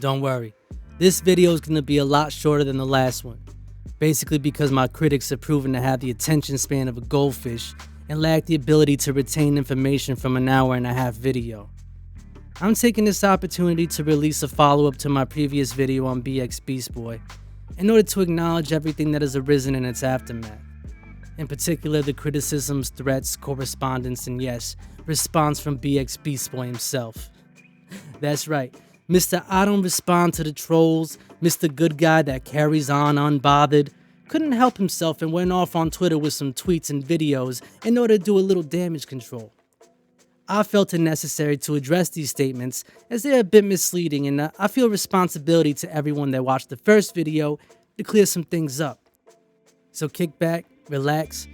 Don't worry, this video is going to be a lot shorter than the last one, basically because my critics have proven to have the attention span of a goldfish and lack the ability to retain information from an hour-and-a-half video. I'm taking this opportunity to release a follow-up to my previous video on BXBeastBoy in order to acknowledge everything that has arisen in its aftermath. In particular, the criticisms, threats, correspondence, and yes, response from BXBeastBoy himself. That's right, Mr. I don't respond to the trolls, Mr. Good Guy that carries on unbothered, couldn't help himself and went off on Twitter with some tweets and videos in order to do a little damage control. I felt it necessary to address these statements as they're a bit misleading, and I feel responsibility to everyone that watched the first video to clear some things up. So kick back, relax,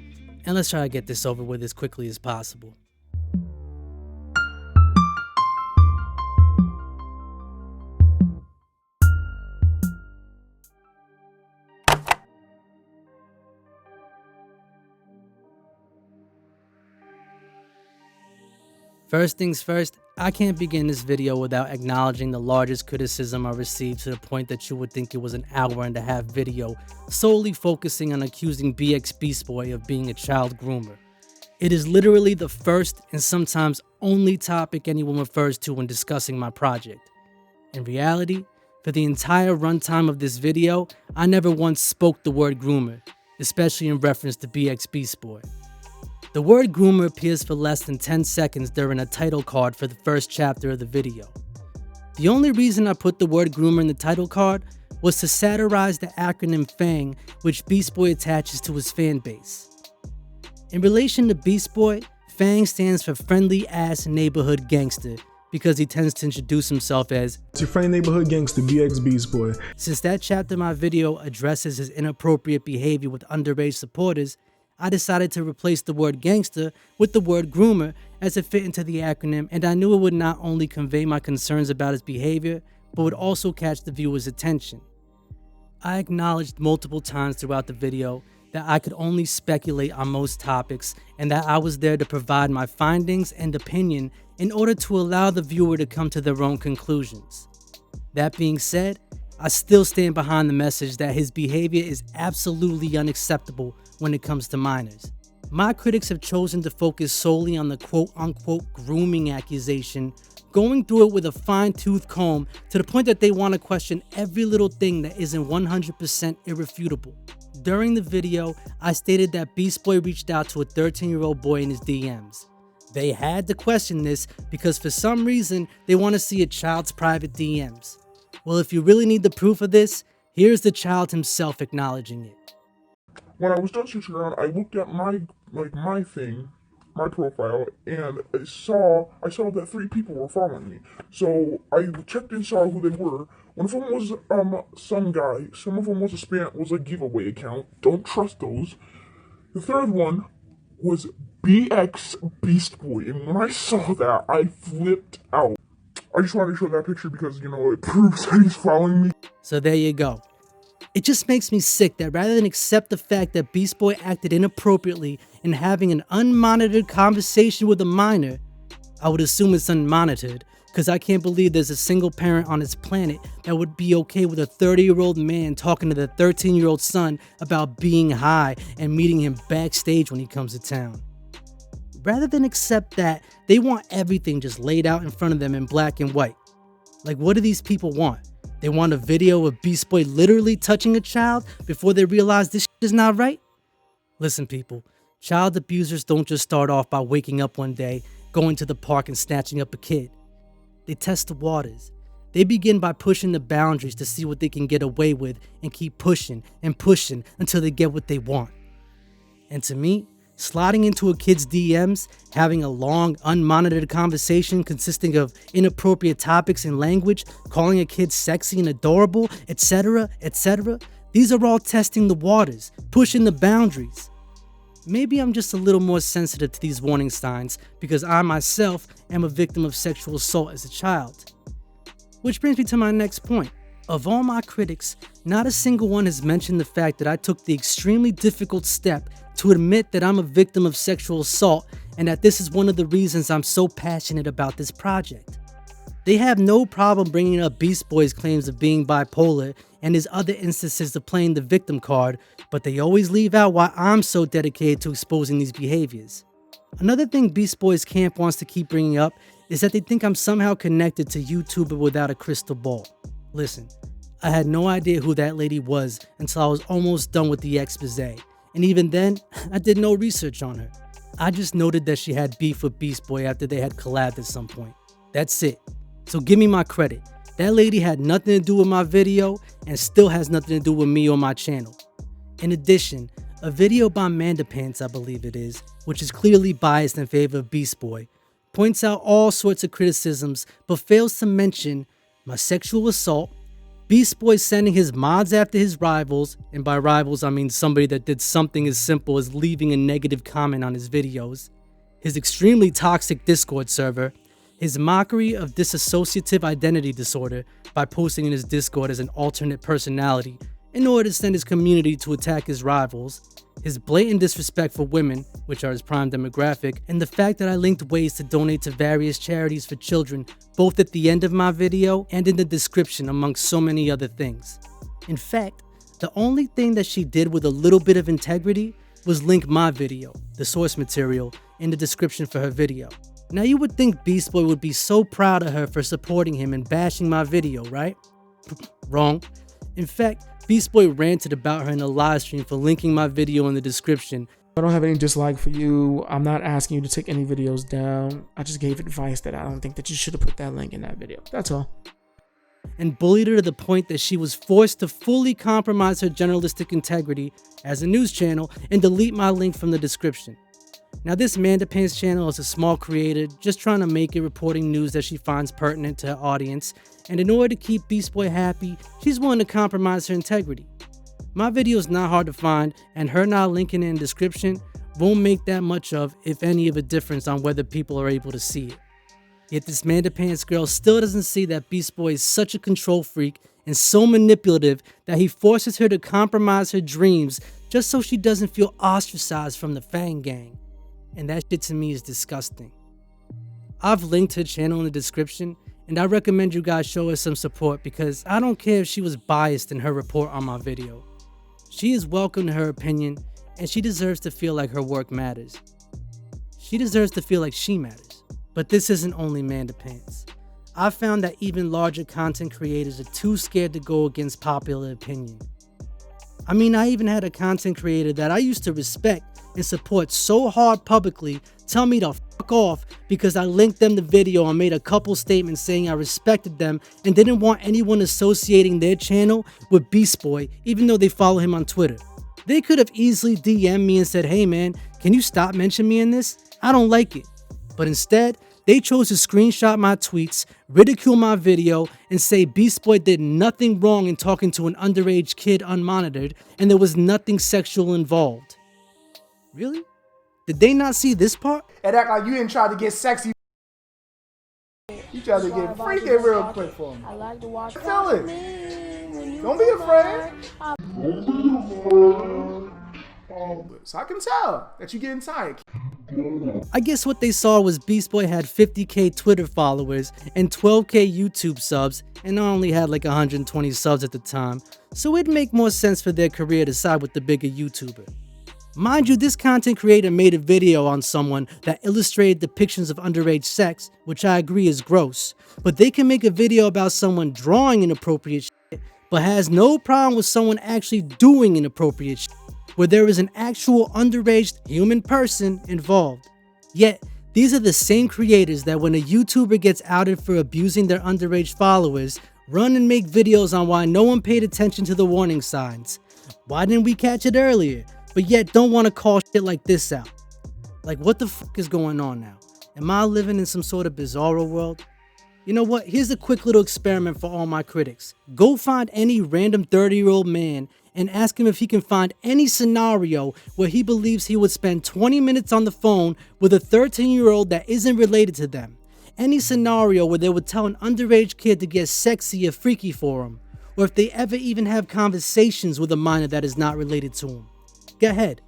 and let's try to get this over with as quickly as possible. First things first, I can't begin this video without acknowledging the largest criticism I received to the point that you would think it was an hour-and-a-half video solely focusing on accusing BXBeastBoy of being a child groomer. It is literally the first and sometimes only topic anyone refers to when discussing my project. In reality, for the entire runtime of this video, I never once spoke the word groomer, especially in reference to BXBeastBoy. The word groomer appears for less than 10 seconds during a title card for the first chapter of the video. The only reason I put the word groomer in the title card was to satirize the acronym FANG, which Beastboy attaches to his fan base. In relation to Beastboy, FANG stands for Friendly Ass Neighborhood Gangster, because he tends to introduce himself as "It's your friend neighborhood gangster, BXBeastBoy." Since that chapter of my video addresses his inappropriate behavior with underage supporters, I decided to replace the word gangster with the word groomer as it fit into the acronym, and I knew it would not only convey my concerns about his behavior, but would also catch the viewer's attention. I acknowledged multiple times throughout the video that I could only speculate on most topics and that I was there to provide my findings and opinion in order to allow the viewer to come to their own conclusions. That being said, I still stand behind the message that his behavior is absolutely unacceptable when it comes to minors. My critics have chosen to focus solely on the quote-unquote grooming accusation, going through it with a fine-tooth comb to the point that they want to question every little thing that isn't 100% irrefutable. During the video, I stated that Beastboy reached out to a 13-year-old boy in his DMs. They had to question this because for some reason, they want to see a child's private DMs. Well, if you really need the proof of this, here's the child himself acknowledging it. When I was done searching around, I looked at my profile, and I saw that 3 people were following me. So I checked and saw who they were. One of them was some guy. Some of them was a giveaway account. Don't trust those. The third one was BXBeastBoy, and when I saw that, I flipped out. I just wanted to show that picture because, it proves that he's following me. So there you go. It just makes me sick that rather than accept the fact that Beastboy acted inappropriately in having an unmonitored conversation with a minor, I would assume it's unmonitored, because I can't believe there's a single parent on this planet that would be okay with a 30-year-old man talking to their 13-year-old son about being high and meeting him backstage when he comes to town. Rather than accept that, they want everything just laid out in front of them in black and white. Like, what do these people want? They want a video of Beastboy literally touching a child before they realize this shit is not right? Listen, people, child abusers don't just start off by waking up one day, going to the park and snatching up a kid. They test the waters. They begin by pushing the boundaries to see what they can get away with and keep pushing and pushing until they get what they want. And to me, sliding into a kid's DMs, having a long, unmonitored conversation consisting of inappropriate topics and language, calling a kid sexy and adorable, etc., etc., these are all testing the waters, pushing the boundaries. Maybe I'm just a little more sensitive to these warning signs because I myself am a victim of sexual assault as a child. Which brings me to my next point. Of all my critics, not a single one has mentioned the fact that I took the extremely difficult step to admit that I'm a victim of sexual assault and that this is one of the reasons I'm so passionate about this project. They have no problem bringing up Beast Boy's claims of being bipolar and his other instances of playing the victim card, but they always leave out why I'm so dedicated to exposing these behaviors. Another thing Beast Boy's camp wants to keep bringing up is that they think I'm somehow connected to YouTuber without a crystal ball. Listen, I had no idea who that lady was until I was almost done with the expose, and even then, I did no research on her. I just noted that she had beef with Beast Boy after they had collabed at some point. That's it. So give me my credit. That lady had nothing to do with my video and still has nothing to do with me or my channel. In addition, a video by Mandapants, I believe it is, which is clearly biased in favor of Beast Boy, points out all sorts of criticisms but fails to mention my sexual assault, Beast Boy sending his mods after his rivals, and by rivals I mean somebody that did something as simple as leaving a negative comment on his videos, his extremely toxic Discord server, his mockery of dissociative identity disorder by posting in his Discord as an alternate personality in order to send his community to attack his rivals, his blatant disrespect for women, which are his prime demographic, and the fact that I linked ways to donate to various charities for children both at the end of my video and in the description, amongst so many other things. In fact, the only thing that she did with a little bit of integrity was link my video, the source material, in the description for her video. Now you would think Beast Boy would be so proud of her for supporting him and bashing my video, right? Wrong. In fact, Beast Boy ranted about her in a live stream for linking my video in the description. I don't have any dislike for you. I'm not asking you to take any videos down. I just gave advice that I don't think that you should have put that link in that video. That's all. And bullied her to the point that she was forced to fully compromise her journalistic integrity as a news channel and delete my link from the description. Now this Mandapants channel is a small creator just trying to make it, reporting news that she finds pertinent to her audience, and in order to keep Beast Boy happy, she's willing to compromise her integrity. My video is not hard to find, and her not linking it in the description won't make that much of, if any, of a difference on whether people are able to see it. Yet this Mandapants girl still doesn't see that Beast Boy is such a control freak and so manipulative that he forces her to compromise her dreams just so she doesn't feel ostracized from the FANG gang. And that shit to me is disgusting. I've linked her channel in the description, and I recommend you guys show her some support because I don't care if she was biased in her report on my video. She is welcome to her opinion, and she deserves to feel like her work matters. She deserves to feel like she matters. But this isn't only Mandapants. I've found that even larger content creators are too scared to go against popular opinion. I mean, I even had a content creator that I used to respect and support so hard publicly tell me to fuck off because I linked them the video and made a couple statements saying I respected them and didn't want anyone associating their channel with Beast Boy even though they follow him on Twitter. They could have easily DM'd me and said, hey man, can you stop mentioning me in this? I don't like it. But instead, they chose to screenshot my tweets, ridicule my video, and say Beast Boy did nothing wrong in talking to an underage kid unmonitored and there was nothing sexual involved. Really? Did they not see this part? And act like you didn't try to get sexy. You tried to get freaky real quick for me. I like to watch. Tell it. Don't be afraid. So I can tell that you're getting tired. I guess what they saw was Beast Boy had 50k Twitter followers and 12k YouTube subs, and I only had like 120 subs at the time, so it'd make more sense for their career to side with the bigger YouTuber. Mind you, this content creator made a video on someone that illustrated depictions of underage sex, which I agree is gross, but they can make a video about someone drawing inappropriate shit, but has no problem with someone actually doing inappropriate shit, where there is an actual underage human person involved. Yet, these are the same creators that when a YouTuber gets outed for abusing their underage followers, run and make videos on why no one paid attention to the warning signs. Why didn't we catch it earlier? But yet don't want to call shit like this out. Like, what the fuck is going on now? Am I living in some sort of bizarro world? You know what? Here's a quick little experiment for all my critics. Go find any random 30-year-old man and ask him if he can find any scenario where he believes he would spend 20 minutes on the phone with a 13-year-old that isn't related to them. Any scenario where they would tell an underage kid to get sexy or freaky for him. Or if they ever even have conversations with a minor that is not related to him. Go ahead,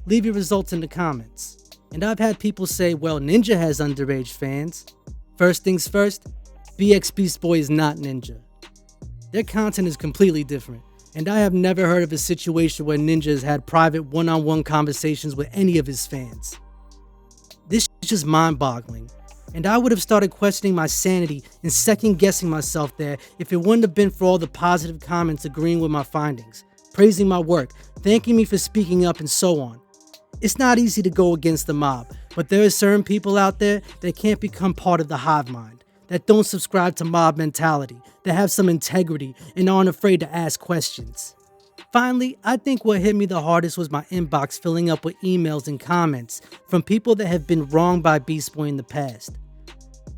leave your results in the comments. And I've had people say, well, Ninja has underage fans. First things first, BXBeastBoy is not Ninja. Their content is completely different, and I have never heard of a situation where Ninja has had private one-on-one conversations with any of his fans. This is just mind-boggling, and I would have started questioning my sanity and second-guessing myself there if it wouldn't have been for all the positive comments agreeing with my findings, praising my work, thanking me for speaking up, and so on. It's not easy to go against the mob, but there are certain people out there that can't become part of the hive mind, that don't subscribe to mob mentality, that have some integrity and aren't afraid to ask questions. Finally, I think what hit me the hardest was my inbox filling up with emails and comments from people that have been wronged by Beastboy in the past.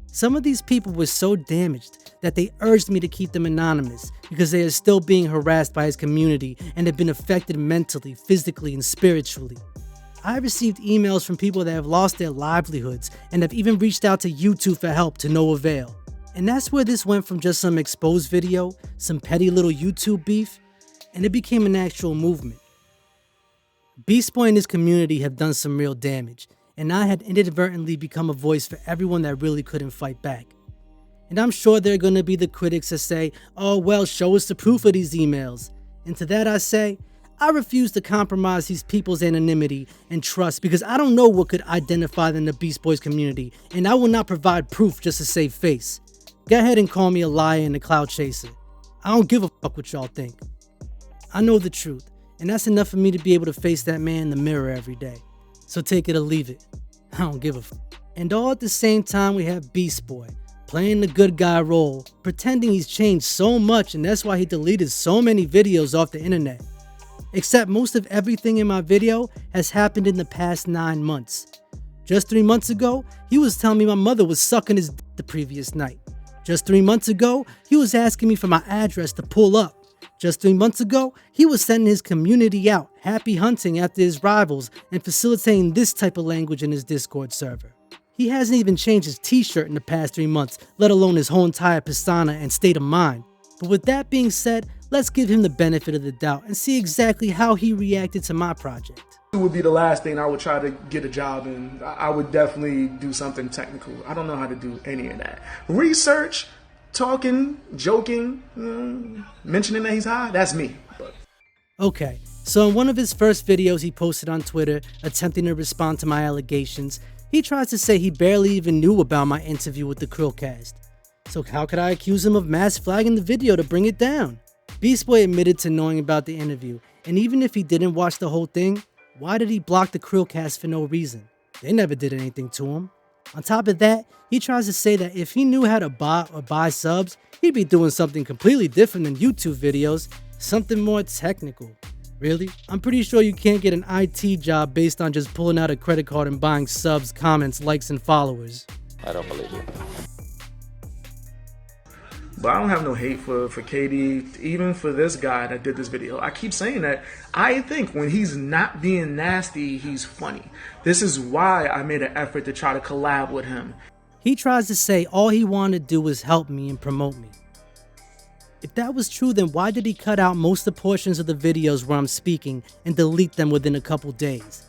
Some of these people were so damaged that they urged me to keep them anonymous because they are still being harassed by his community and have been affected mentally, physically, and spiritually. I received emails from people that have lost their livelihoods and have even reached out to YouTube for help to no avail. And that's where this went from just some exposed video, some petty little YouTube beef, and it became an actual movement. Beastboy and his community have done some real damage, and I had inadvertently become a voice for everyone that really couldn't fight back. And I'm sure there are going to be the critics that say, oh well, show us the proof of these emails. And to that I say, I refuse to compromise these people's anonymity and trust because I don't know what could identify them in the Beastboy's community, and I will not provide proof just to save face. Go ahead and call me a liar and a cloud chaser. I don't give a fuck what y'all think. I know the truth, and that's enough for me to be able to face that man in the mirror every day. So take it or leave it. I don't give a fuck. And all at the same time we have Beastboy, playing the good guy role, pretending he's changed so much, and that's why he deleted so many videos off the internet. Except most of everything in my video has happened in the past 9 months. Just 3 months ago, he was telling me my mother was sucking his d the previous night. Just 3 months ago, he was asking me for my address to pull up. Just 3 months ago, he was sending his community out, happy hunting after his rivals, and facilitating this type of language in his Discord server. He hasn't even changed his t-shirt in the past 3 months, let alone his whole entire persona and state of mind. But with that being said, let's give him the benefit of the doubt and see exactly how he reacted to my project. It would be the last thing I would try to get a job in. I would definitely do something technical. I don't know how to do any of that. Research, talking, joking, mentioning that he's high, that's me. But. Okay, so in one of his first videos he posted on Twitter, attempting to respond to my allegations, he tries to say he barely even knew about my interview with the Chrillcast. So how could I accuse him of mass flagging the video to bring it down? Beastboy admitted to knowing about the interview, and even if he didn't watch the whole thing, why did he block the Chrillcast for no reason? They never did anything to him. On top of that, he tries to say that if he knew how to bot or buy subs, he'd be doing something completely different than YouTube videos, something more technical. Really? I'm pretty sure you can't get an IT job based on just pulling out a credit card and buying subs, comments, likes, and followers. I don't believe you. But I don't have no hate for KD, even for this guy that did this video. I keep saying that I think when he's not being nasty, he's funny. This is why I made an effort to try to collab with him. He tries to say all he wanted to do was help me and promote me. If that was true, then why did he cut out most of the portions of the videos where I'm speaking and delete them within a couple days?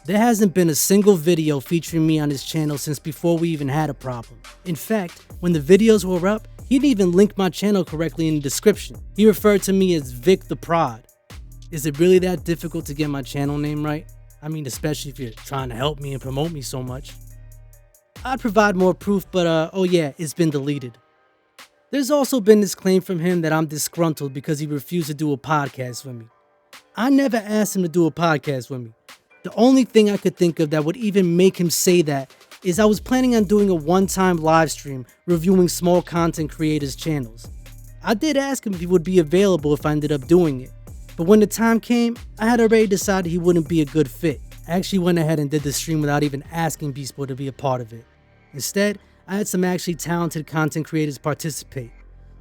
There hasn't been a single video featuring me on his channel since before we even had a problem. In fact, when the videos were up, he didn't even link my channel correctly in the description. He referred to me as VicTheProd. Is it really that difficult to get my channel name right? I mean, especially if you're trying to help me and promote me so much. I'd provide more proof, but oh yeah, it's been deleted. There's also been this claim from him that I'm disgruntled because he refused to do a podcast with me. I never asked him to do a podcast with me. The only thing I could think of that would even make him say that is I was planning on doing a one-time live stream reviewing small content creators' channels. I did ask him if he would be available if I ended up doing it, but when the time came, I had already decided he wouldn't be a good fit. I actually went ahead and did the stream without even asking Beastboy to be a part of it. Instead, I had some actually talented content creators participate.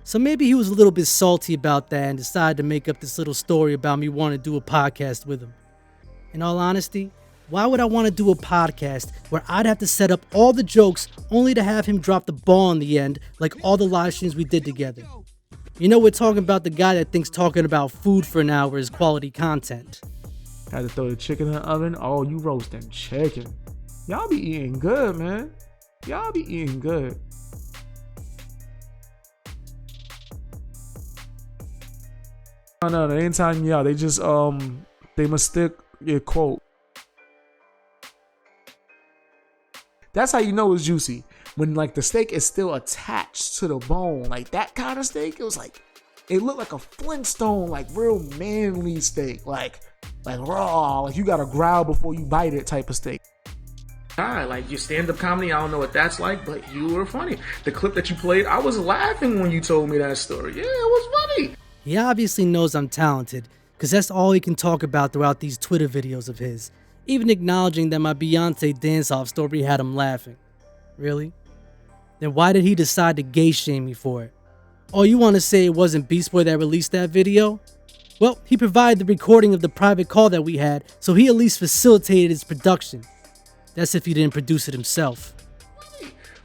So maybe he was a little bit salty about that and decided to make up this little story about me wanting to do a podcast with him. In all honesty, why would I want to do a podcast where I'd have to set up all the jokes only to have him drop the ball in the end like all the live streams we did together? You know, we're talking about the guy that thinks talking about food for an hour is quality content. Had to throw the chicken in the oven. Oh, you roasting chicken. Y'all be eating good, man. Y'all be eating good. No, they ain't tying you out. They just they mistake your quote. That's how you know it's juicy. When like the steak is still attached to the bone, like that kind of steak, it looked like a Flintstone, like real manly steak, like raw, like you gotta growl before you bite it type of steak. Like your stand-up comedy, I don't know what that's like, but you were funny. The clip that you played, I was laughing when you told me that story. Yeah, it was funny. He obviously knows I'm talented, because that's all he can talk about throughout these Twitter videos of his, even acknowledging that my Beyonce dance-off story had him laughing. Really? Then why did he decide to gay shame me for it? Oh, you want to say it wasn't Beastboy that released that video? Well, he provided the recording of the private call that we had, so he at least facilitated its production. That's if he didn't produce it himself.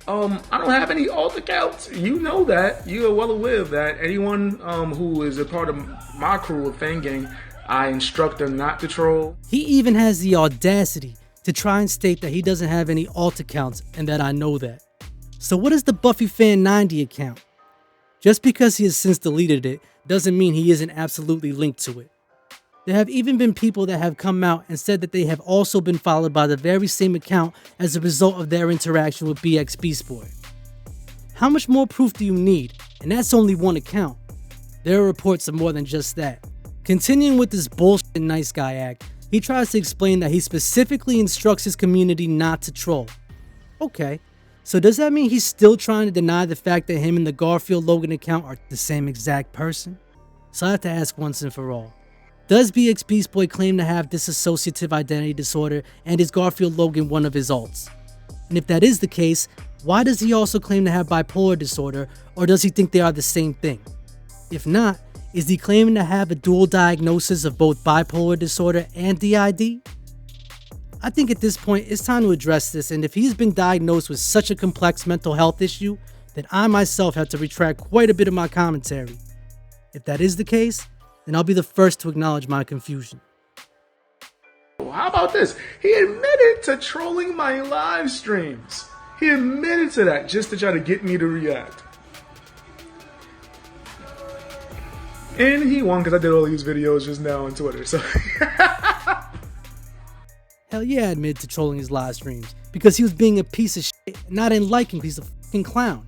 I don't have any alt accounts. You know that. You are well aware of that. Anyone who is a part of my crew of FANG GANG, I instruct them not to troll. He even has the audacity to try and state that he doesn't have any alt accounts and that I know that. So what is the BuffyFan90 account? Just because he has since deleted it doesn't mean he isn't absolutely linked to it. There have even been people that have come out and said that they have also been followed by the very same account as a result of their interaction with BXBeastBoy. How much more proof do you need? And that's only one account. There are reports of more than just that. Continuing with this bullshit nice guy act, he tries to explain that he specifically instructs his community not to troll. Okay, so does that mean he's still trying to deny the fact that him and the Garfield Logan account are the same exact person? So I have to ask once and for all. Does BXBeastBoy claim to have dissociative identity disorder, and is Garfield Logan one of his alts? And if that is the case, why does he also claim to have bipolar disorder, or does he think they are the same thing? If not, is he claiming to have a dual diagnosis of both bipolar disorder and D.I.D? I think at this point it's time to address this, and if he's been diagnosed with such a complex mental health issue, then I myself have to retract quite a bit of my commentary. If that is the case, then I'll be the first to acknowledge my confusion. How about this? He admitted to trolling my live streams. He admitted to that just to try to get me to react. And he won because I did all these videos just now on Twitter. So Hell yeah, I admitted to trolling his live streams because he was being a piece of shit and I didn't like him because he's a fucking clown.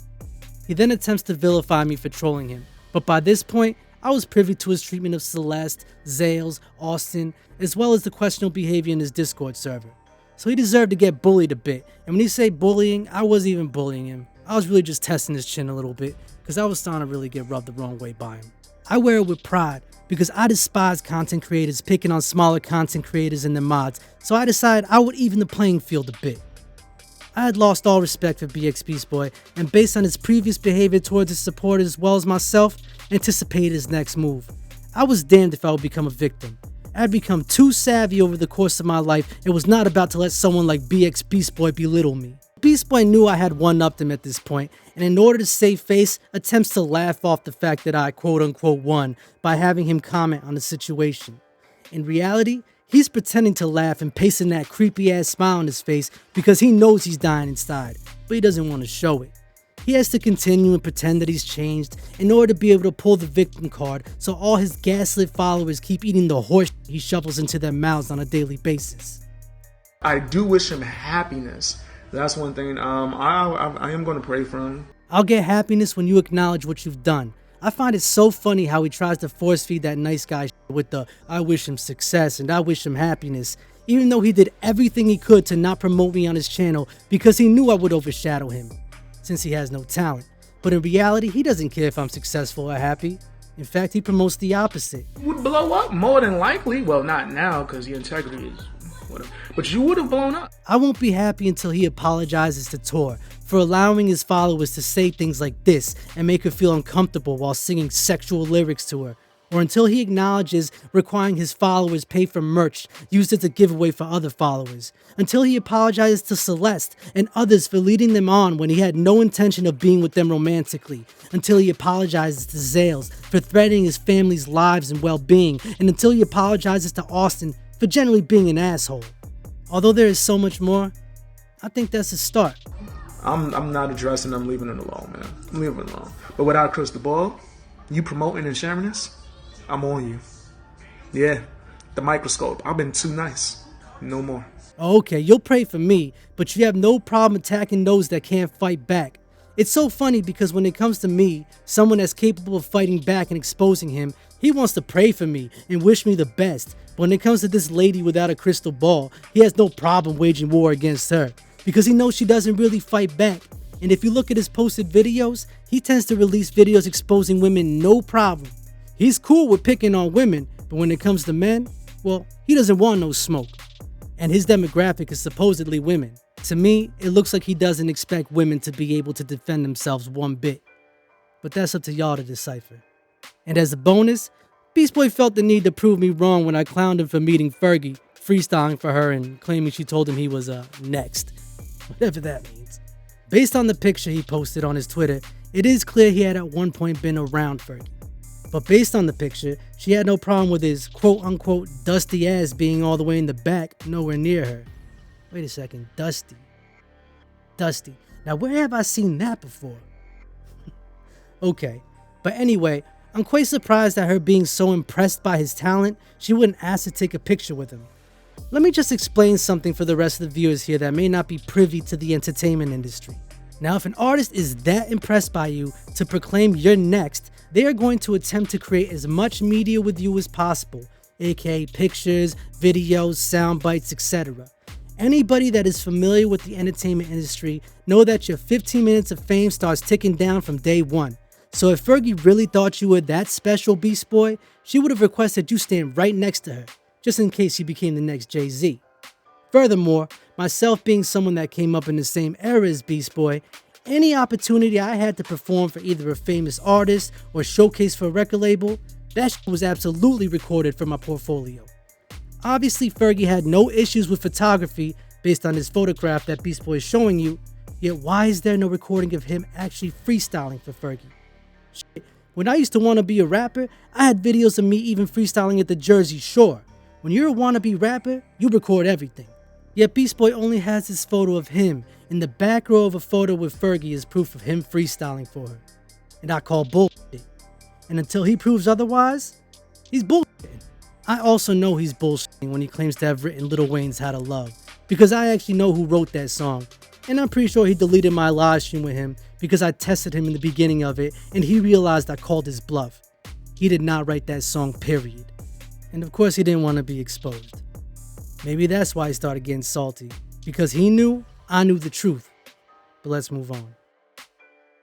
He then attempts to vilify me for trolling him, but by this point, I was privy to his treatment of Celeste, Zales, Austin, as well as the questionable behavior in his Discord server. So he deserved to get bullied a bit, and when he say bullying, I wasn't even bullying him. I was really just testing his chin a little bit, because I was starting to really get rubbed the wrong way by him. I wear it with pride, because I despise content creators picking on smaller content creators and their mods, so I decided I would even the playing field a bit. I had lost all respect for BXBeastBoy, and based on his previous behavior towards his supporters as well as myself, anticipated his next move. I was damned if I would become a victim. I had become too savvy over the course of my life and was not about to let someone like BXBeastBoy belittle me. Beastboy knew I had one-upped him at this point, and in order to save face, attempts to laugh off the fact that I quote-unquote won by having him comment on the situation. In reality, he's pretending to laugh and pasting that creepy-ass smile on his face because he knows he's dying inside, but he doesn't want to show it. He has to continue and pretend that he's changed in order to be able to pull the victim card so all his gaslit followers keep eating the horse he shovels into their mouths on a daily basis. I do wish him happiness. That's one thing. I am going to pray for him. I'll get happiness when you acknowledge what you've done. I find it so funny how he tries to force feed that nice guy with the I wish him success and I wish him happiness, even though he did everything he could to not promote me on his channel because he knew I would overshadow him, since he has no talent. But in reality, he doesn't care if I'm successful or happy. In fact, he promotes the opposite. Would blow up more than likely. Well, not now because your integrity is whatever. But you would have blown up. I won't be happy until he apologizes to Tor for allowing his followers to say things like this and make her feel uncomfortable while singing sexual lyrics to her, or until he acknowledges requiring his followers pay for merch used as a giveaway for other followers, until he apologizes to Celeste and others for leading them on when he had no intention of being with them romantically, until he apologizes to Zales for threatening his family's lives and well-being, and until he apologizes to Austin for generally being an asshole. Although there is so much more, I think that's a start. I'm not addressing, I'm leaving it alone, man. I'm leaving it alone. But without crystal ball, you promoting and sharing this, I'm on you. Yeah, the microscope. I've been too nice. No more. Okay, you'll pray for me, but you have no problem attacking those that can't fight back. It's so funny because when it comes to me, someone that's capable of fighting back and exposing him, he wants to pray for me and wish me the best. But when it comes to this lady without a crystal ball, he has no problem waging war against her because he knows she doesn't really fight back. And if you look at his posted videos, he tends to release videos exposing women no problem. He's cool with picking on women, but when it comes to men, well, he doesn't want no smoke. And his demographic is supposedly women. To me, it looks like he doesn't expect women to be able to defend themselves one bit. But that's up to y'all to decipher. And as a bonus, Beast Boy felt the need to prove me wrong when I clowned him for meeting Fergie, freestyling for her and claiming she told him he was next. Whatever that means. Based on the picture he posted on his Twitter, it is clear he had at one point been around Fergie. But based on the picture, she had no problem with his quote-unquote dusty ass being all the way in the back, nowhere near her. Wait a second, dusty. Dusty. Now where have I seen that before? Okay, but anyway, I'm quite surprised at her being so impressed by his talent, she wouldn't ask to take a picture with him. Let me just explain something for the rest of the viewers here that may not be privy to the entertainment industry. Now, if an artist is that impressed by you to proclaim you're next, they are going to attempt to create as much media with you as possible, aka pictures, videos, sound bites, etc. Anybody that is familiar with the entertainment industry know that your 15 minutes of fame starts ticking down from day one. So if Fergie really thought you were that special, Beast Boy, she would have requested you stand right next to her, just in case you became the next Jay-Z. Furthermore, myself being someone that came up in the same era as Beast Boy, any opportunity I had to perform for either a famous artist or showcase for a record label, that shit was absolutely recorded for my portfolio. Obviously, Fergie had no issues with photography based on his photograph that Beast Boy is showing you, yet why is there no recording of him actually freestyling for Fergie? Shit. When I used to want to be a rapper, I had videos of me even freestyling at the Jersey Shore. When you're a wannabe rapper, you record everything. Yet Beast Boy only has this photo of him in the back row of a photo with Fergie as proof of him freestyling for her. And I call bullshit. And until he proves otherwise, he's bullshitting. I also know he's bullshitting when he claims to have written Lil Wayne's How to Love, because I actually know who wrote that song. And I'm pretty sure he deleted my live stream with him because I tested him in the beginning of it and he realized I called his bluff. He did not write that song, period. And of course he didn't want to be exposed. Maybe that's why he started getting salty, because he knew I knew the truth. But let's move on.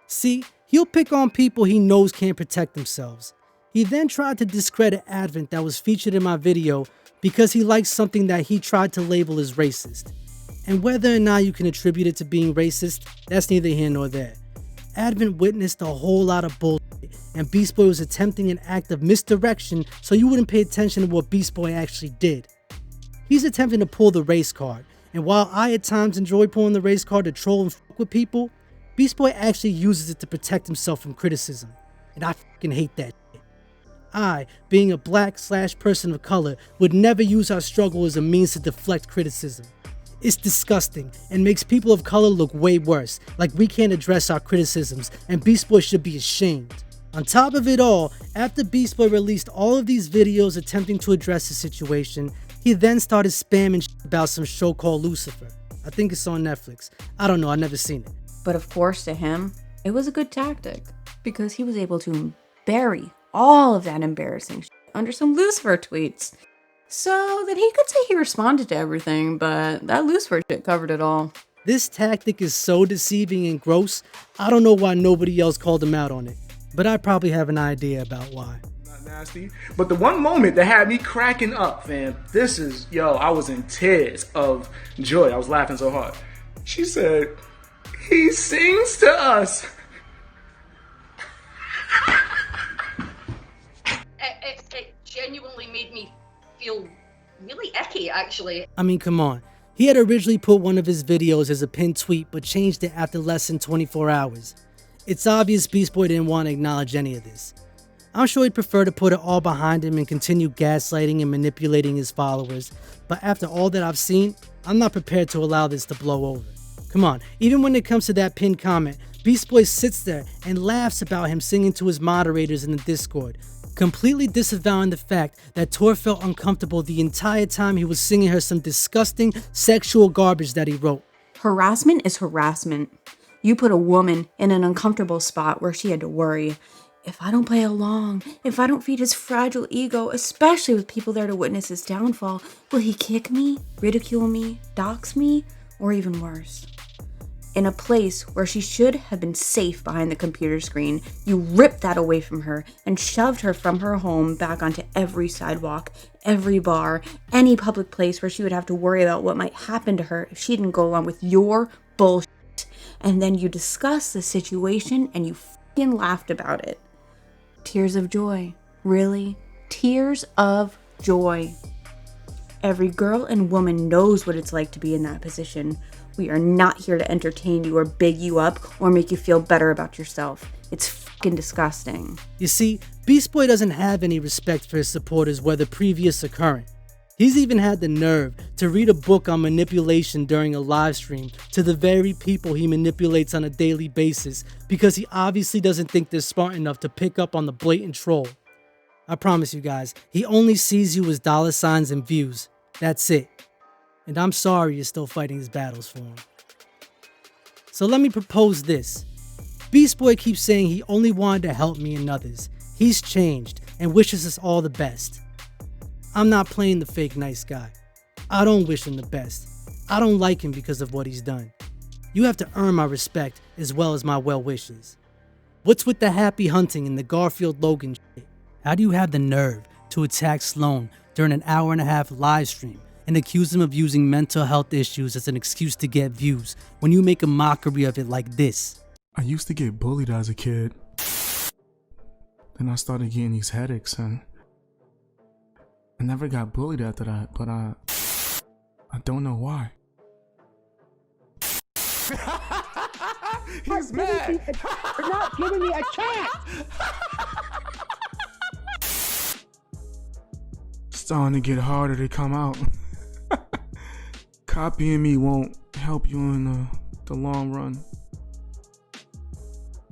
See, he'll pick on people he knows can't protect themselves. He then tried to discredit ADVINT that was featured in my video because he likes something that he tried to label as racist. And whether or not you can attribute it to being racist, that's neither here nor there. ADVINT witnessed a whole lot of bullshit, and Beast Boy was attempting an act of misdirection so you wouldn't pay attention to what Beast Boy actually did. He's attempting to pull the race card, and while I at times enjoy pulling the race card to troll and fuck with people, Beast Boy actually uses it to protect himself from criticism, and I fucking hate that shit. I, being a black/person of color, would never use our struggle as a means to deflect criticism. It's disgusting and makes people of color look way worse, like we can't address our criticisms, and Beast Boy should be ashamed. On top of it all, after Beast Boy released all of these videos attempting to address the situation, he then started spamming shit about some show called Lucifer. I think it's on Netflix. I don't know, I've never seen it. But of course, to him, it was a good tactic because he was able to bury all of that embarrassing shit under some Lucifer tweets. So that he could say he responded to everything, but that Lucifer shit covered it all. This tactic is so deceiving and gross, I don't know why nobody else called him out on it. But I probably have an idea about why. Not nasty. But the one moment that had me cracking up, fam, I was in tears of joy. I was laughing so hard. She said, he sings to us. It genuinely made me feel really icky, actually. I mean, come on. He had originally put one of his videos as a pinned tweet, but changed it after less than 24 hours. It's obvious Beast Boy didn't want to acknowledge any of this. I'm sure he'd prefer to put it all behind him and continue gaslighting and manipulating his followers, but after all that I've seen, I'm not prepared to allow this to blow over. Come on, even when it comes to that pinned comment, Beast Boy sits there and laughs about him singing to his moderators in the Discord, completely disavowing the fact that Tor felt uncomfortable the entire time he was singing her some disgusting sexual garbage that he wrote. Harassment is harassment. You put a woman in an uncomfortable spot where she had to worry. If I don't play along, if I don't feed his fragile ego, especially with people there to witness his downfall, will he kick me, ridicule me, dox me, or even worse? In a place where she should have been safe behind the computer screen, you ripped that away from her and shoved her from her home back onto every sidewalk, every bar, any public place where she would have to worry about what might happen to her if she didn't go along with your bullshit. And then you discussed the situation and you f***ing laughed about it. Tears of joy. Really? Tears of joy. Every girl and woman knows what it's like to be in that position. We are not here to entertain you or big you up or make you feel better about yourself. It's fucking disgusting. You see, Beast Boy doesn't have any respect for his supporters, whether previous or current. He's even had the nerve to read a book on manipulation during a live stream to the very people he manipulates on a daily basis because he obviously doesn't think they're smart enough to pick up on the blatant troll. I promise you guys, he only sees you as dollar signs and views. That's it. And I'm sorry you're still fighting his battles for him. So let me propose this. Beast Boy keeps saying he only wanted to help me and others. He's changed and wishes us all the best. I'm not playing the fake nice guy. I don't wish him the best. I don't like him because of what he's done. You have to earn my respect as well as my well wishes. What's with the happy hunting and the Garfield Logan shit? How do you have the nerve to attack Sloan during an hour-and-a-half live stream and accuse him of using mental health issues as an excuse to get views when you make a mockery of it like this? I used to get bullied as a kid. Then I started getting these headaches, and I never got bullied after that, but I don't know why. He's mad. You're not giving me a chance. Starting to get harder to come out. Copying me won't help you in the long run.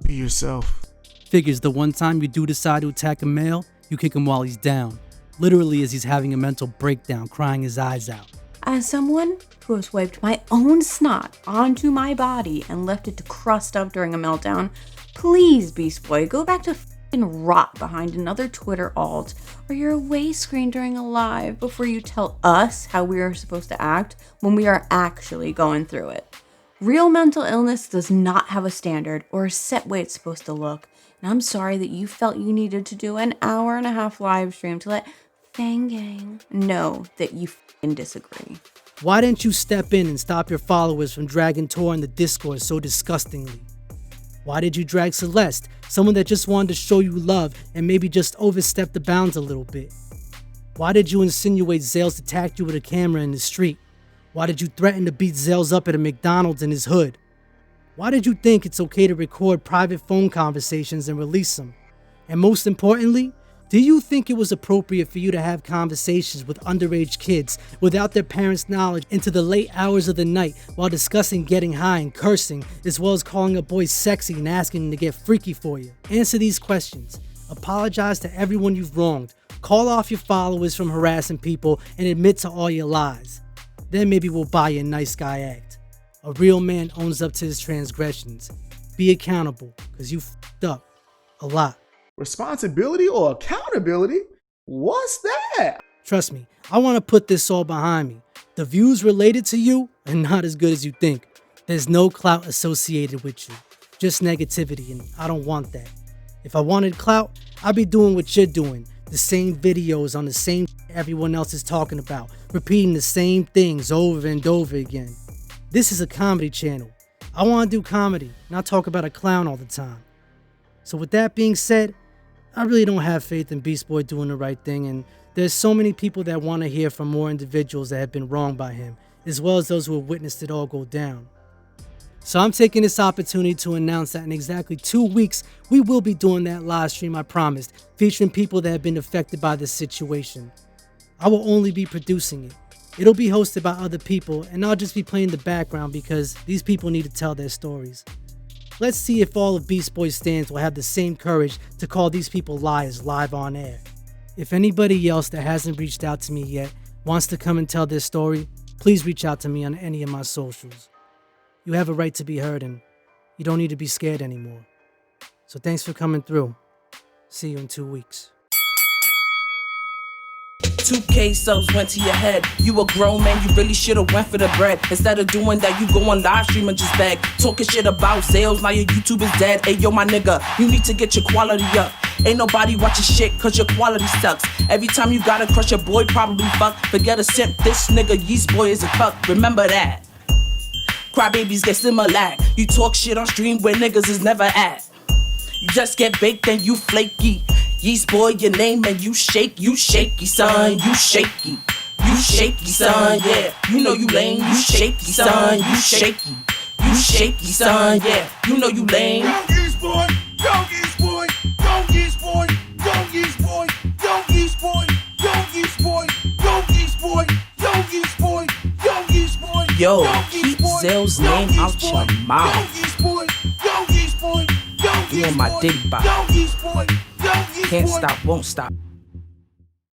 Be yourself. Figures the one time you do decide to attack a male, you kick him while he's down. Literally as he's having a mental breakdown, crying his eyes out. As someone who has wiped my own snot onto my body and left it to crust up during a meltdown, please, Beast Boy, go back to f***ing rot behind another Twitter alt or your away screen during a live before you tell us how we are supposed to act when we are actually going through it. Real mental illness does not have a standard or a set way it's supposed to look. And I'm sorry that you felt you needed to do an hour-and-a-half live stream to let FANG GANG know that you f***ing disagree. Why didn't you step in and stop your followers from dragging Tor in the Discord so disgustingly? Why did you drag Celeste, someone that just wanted to show you love and maybe just overstep the bounds a little bit? Why did you insinuate Zales attacked you with a camera in the street? Why did you threaten to beat Zales up at a McDonald's in his hood? Why did you think it's okay to record private phone conversations and release them? And most importantly, do you think it was appropriate for you to have conversations with underage kids without their parents' knowledge into the late hours of the night while discussing getting high and cursing, as well as calling a boy sexy and asking him to get freaky for you? Answer these questions. Apologize to everyone you've wronged. Call off your followers from harassing people and admit to all your lies. Then maybe we'll buy you a nice guy act. A real man owns up to his transgressions. Be accountable, because you f***ed up a lot. Responsibility or accountability? What's that? Trust me, I want to put this all behind me. The views related to you are not as good as you think. There's no clout associated with you. Just negativity, and I don't want that. If I wanted clout, I'd be doing what you're doing. The same videos on the same everyone else is talking about. Repeating the same things over and over again. This is a comedy channel. I want to do comedy, not talk about a clown all the time. So with that being said, I really don't have faith in Beast Boy doing the right thing, and there's so many people that want to hear from more individuals that have been wronged by him, as well as those who have witnessed it all go down. So I'm taking this opportunity to announce that in exactly 2 weeks, we will be doing that live stream I promised, featuring people that have been affected by this situation. I will only be producing it. It'll be hosted by other people, and I'll just be playing the background because these people need to tell their stories. Let's see if all of Beastboy's stands will have the same courage to call these people liars live on air. If anybody else that hasn't reached out to me yet wants to come and tell their story, please reach out to me on any of my socials. You have a right to be heard and you don't need to be scared anymore. So thanks for coming through. See you in 2 weeks. 2K subs went to your head. You a grown man, you really should've went for the bread. Instead of doing that, you go on live stream and just beg. Talking shit about Zales, now your YouTube is dead. Hey yo, my nigga, you need to get your quality up. Ain't nobody watching shit cause your quality sucks. Every time you gotta crush your boy, probably fuck. Forget a simp, this nigga Beastboy is a cuck. Remember that. Crybabies get similar. You talk shit on stream where niggas is never at. You just get baked and you flaky. Beastboy, your name and you shaky, son, you shaky. You shaky, son, yeah. You know you lame, you shaky, son, you shaky. You shaky, son, yeah. You know you lame. Yo, Beastboy, yo, Beastboy, yo, Beastboy, yo, Beastboy, yo, Beastboy, yo, Beastboy, yo, Beastboy, yo, Beastboy, yo, Beastboy. Yo, keep Zales' name out your mouth. Yo, Beastboy, yo, Beastboy, yo, You on my Beastboy, D.I.D. yo, Beastboy, yo, Beastboy. Can't stop, won't stop.